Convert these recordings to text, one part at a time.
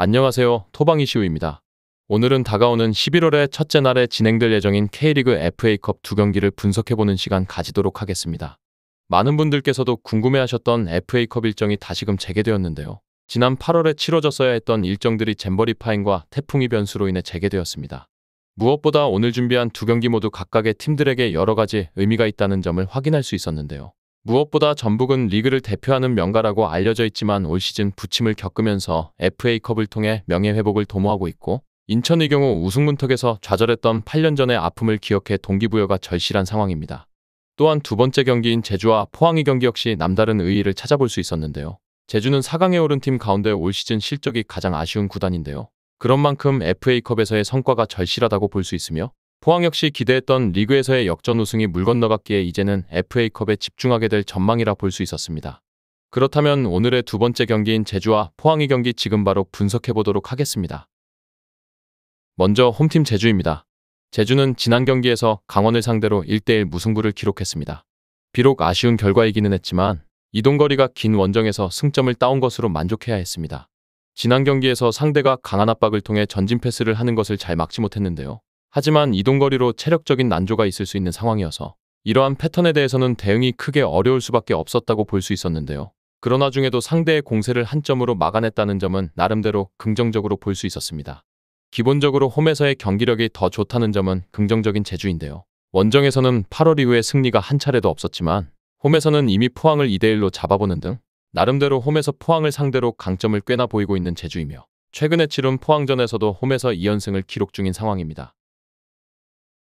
안녕하세요. 토방이시우입니다. 오늘은 다가오는 11월의 첫째 날에 진행될 예정인 K리그 FA컵 두 경기를 분석해보는 시간 가지도록 하겠습니다. 많은 분들께서도 궁금해하셨던 FA컵 일정이 다시금 재개되었는데요. 지난 8월에 치러졌어야 했던 일정들이 잼버리 파행과 태풍이 변수로 인해 재개되었습니다. 무엇보다 오늘 준비한 두 경기 모두 각각의 팀들에게 여러가지 의미가 있다는 점을 확인할 수 있었는데요. 무엇보다 전북은 리그를 대표하는 명가라고 알려져 있지만 올 시즌 부침을 겪으면서 FA컵을 통해 명예회복을 도모하고 있고, 인천의 경우 우승 문턱에서 좌절했던 8년 전의 아픔을 기억해 동기부여가 절실한 상황입니다. 또한 두 번째 경기인 제주와 포항의 경기 역시 남다른 의의를 찾아볼 수 있었는데요. 제주는 4강에 오른 팀 가운데 올 시즌 실적이 가장 아쉬운 구단인데요. 그런 만큼 FA컵에서의 성과가 절실하다고 볼 수 있으며, 포항 역시 기대했던 리그에서의 역전 우승이 물 건너갔기에 이제는 FA컵에 집중하게 될 전망이라 볼 수 있었습니다. 그렇다면 오늘의 두 번째 경기인 제주와 포항의 경기 지금 바로 분석해보도록 하겠습니다. 먼저 홈팀 제주입니다. 제주는 지난 경기에서 강원을 상대로 1대1 무승부를 기록했습니다. 비록 아쉬운 결과이기는 했지만 이동거리가 긴 원정에서 승점을 따온 것으로 만족해야 했습니다. 지난 경기에서 상대가 강한 압박을 통해 전진 패스를 하는 것을 잘 막지 못했는데요. 하지만 이동거리로 체력적인 난조가 있을 수 있는 상황이어서 이러한 패턴에 대해서는 대응이 크게 어려울 수밖에 없었다고 볼 수 있었는데요. 그러나 중에도 상대의 공세를 한 점으로 막아냈다는 점은 나름대로 긍정적으로 볼 수 있었습니다. 기본적으로 홈에서의 경기력이 더 좋다는 점은 긍정적인 제주인데요. 원정에서는 8월 이후에 승리가 한 차례도 없었지만 홈에서는 이미 포항을 2대1로 잡아보는 등 나름대로 홈에서 포항을 상대로 강점을 꽤나 보이고 있는 제주이며, 최근에 치른 포항전에서도 홈에서 2연승을 기록 중인 상황입니다.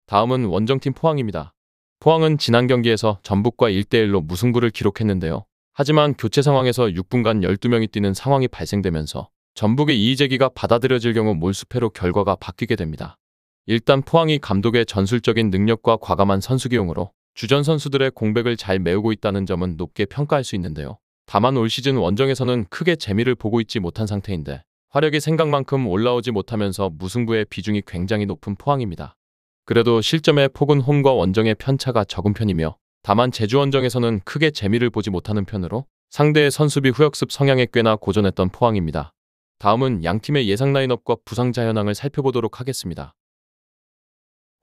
다음은 원정팀 포항입니다. 포항은 지난 경기에서 전북과 1대1로 무승부를 기록했는데요. 하지만 교체 상황에서 6분간 12명이 뛰는 상황이 발생되면서 전북의 이의제기가 받아들여질 경우 몰수패로 결과가 바뀌게 됩니다. 일단 포항이 감독의 전술적인 능력과 과감한 선수 기용으로 주전 선수들의 공백을 잘 메우고 있다는 점은 높게 평가할 수 있는데요. 다만 올 시즌 원정에서는 크게 재미를 보고 있지 못한 상태인데 화력이 생각만큼 올라오지 못하면서 무승부의 비중이 굉장히 높은 포항입니다. 그래도 실점의 폭은 홈과 원정의 편차가 적은 편이며, 다만 제주 원정에서는 크게 재미를 보지 못하는 편으로 상대의 선수비 후역습 성향에 꽤나 고전했던 포항입니다. 다음은 양팀의 예상 라인업과 부상자 현황을 살펴보도록 하겠습니다.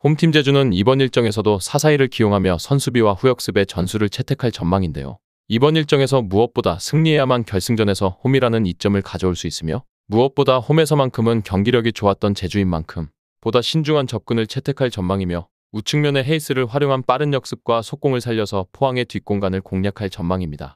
홈팀 제주는 이번 일정에서도 사사이를 기용하며 선수비와 후역습의 전술을 채택할 전망인데요. 이번 일정에서 무엇보다 승리해야만 결승전에서 홈이라는 이점을 가져올 수 있으며, 무엇보다 홈에서만큼은 경기력이 좋았던 제주인 만큼 보다 신중한 접근을 채택할 전망이며, 우측면의 헤이스를 활용한 빠른 역습과 속공을 살려서 포항의 뒷공간을 공략할 전망입니다.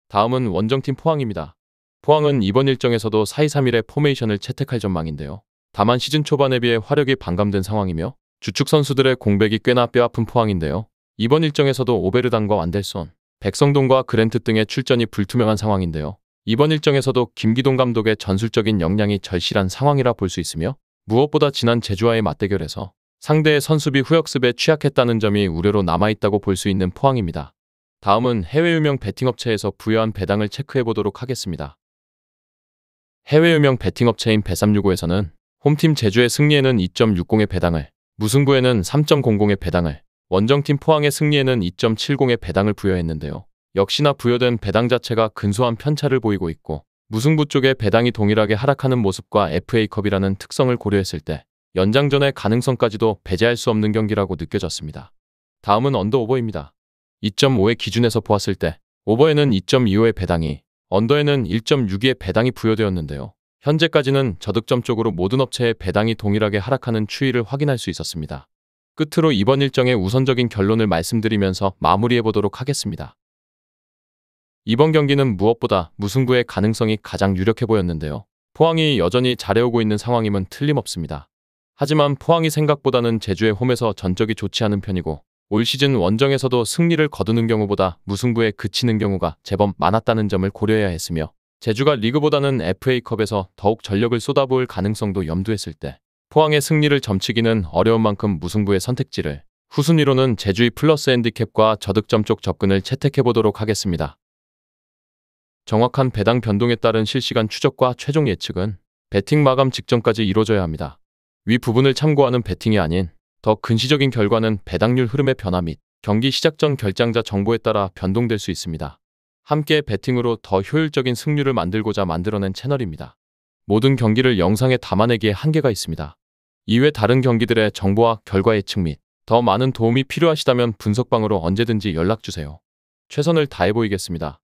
다음은 원정팀 포항입니다. 포항은 이번 일정에서도 4-2-3-1의 포메이션을 채택할 전망인데요. 다만 시즌 초반에 비해 화력이 반감된 상황이며 주축 선수들의 공백이 꽤나 뼈아픈 포항인데요. 이번 일정에서도 오베르단과 완델손, 백성동과 그랜트 등의 출전이 불투명한 상황인데요. 이번 일정에서도 김기동 감독의 전술적인 역량이 절실한 상황이라 볼 수 있으며, 무엇보다 지난 제주와의 맞대결에서 상대의 선수비 후역습에 취약했다는 점이 우려로 남아있다고 볼 수 있는 포항입니다. 다음은 해외 유명 베팅업체에서 부여한 배당을 체크해보도록 하겠습니다. 해외 유명 베팅업체인 bet365에서는 홈팀 제주의 승리에는 2.60의 배당을, 무승부에는 3.00의 배당을, 원정팀 포항의 승리에는 2.70의 배당을 부여했는데요. 역시나 부여된 배당 자체가 근소한 편차를 보이고 있고, 무승부 쪽의 배당이 동일하게 하락하는 모습과 FA컵이라는 특성을 고려했을 때 연장전의 가능성까지도 배제할 수 없는 경기라고 느껴졌습니다. 다음은 언더오버입니다. 2.5의 기준에서 보았을 때 오버에는 2.25의 배당이, 언더에는 1.62의 배당이 부여되었는데요. 현재까지는 저득점 쪽으로 모든 업체의 배당이 동일하게 하락하는 추이를 확인할 수 있었습니다. 끝으로 이번 일정의 우선적인 결론을 말씀드리면서 마무리해보도록 하겠습니다. 이번 경기는 무엇보다 무승부의 가능성이 가장 유력해 보였는데요. 포항이 여전히 잘해오고 있는 상황임은 틀림없습니다. 하지만 포항이 생각보다는 제주의 홈에서 전적이 좋지 않은 편이고, 올 시즌 원정에서도 승리를 거두는 경우보다 무승부에 그치는 경우가 제법 많았다는 점을 고려해야 했으며, 제주가 리그보다는 FA컵에서 더욱 전력을 쏟아부을 가능성도 염두했을 때 포항의 승리를 점치기는 어려운 만큼 무승부의 선택지를, 후순위로는 제주의 플러스 핸디캡과 저득점 쪽 접근을 채택해보도록 하겠습니다. 정확한 배당 변동에 따른 실시간 추적과 최종 예측은 배팅 마감 직전까지 이루어져야 합니다. 위 부분을 참고하는 배팅이 아닌 더 근시적인 결과는 배당률 흐름의 변화 및 경기 시작 전 결장자 정보에 따라 변동될 수 있습니다. 함께 배팅으로 더 효율적인 승률을 만들고자 만들어낸 채널입니다. 모든 경기를 영상에 담아내기에 한계가 있습니다. 이외 다른 경기들의 정보와 결과 예측 및 더 많은 도움이 필요하시다면 분석방으로 언제든지 연락주세요. 최선을 다해 보이겠습니다.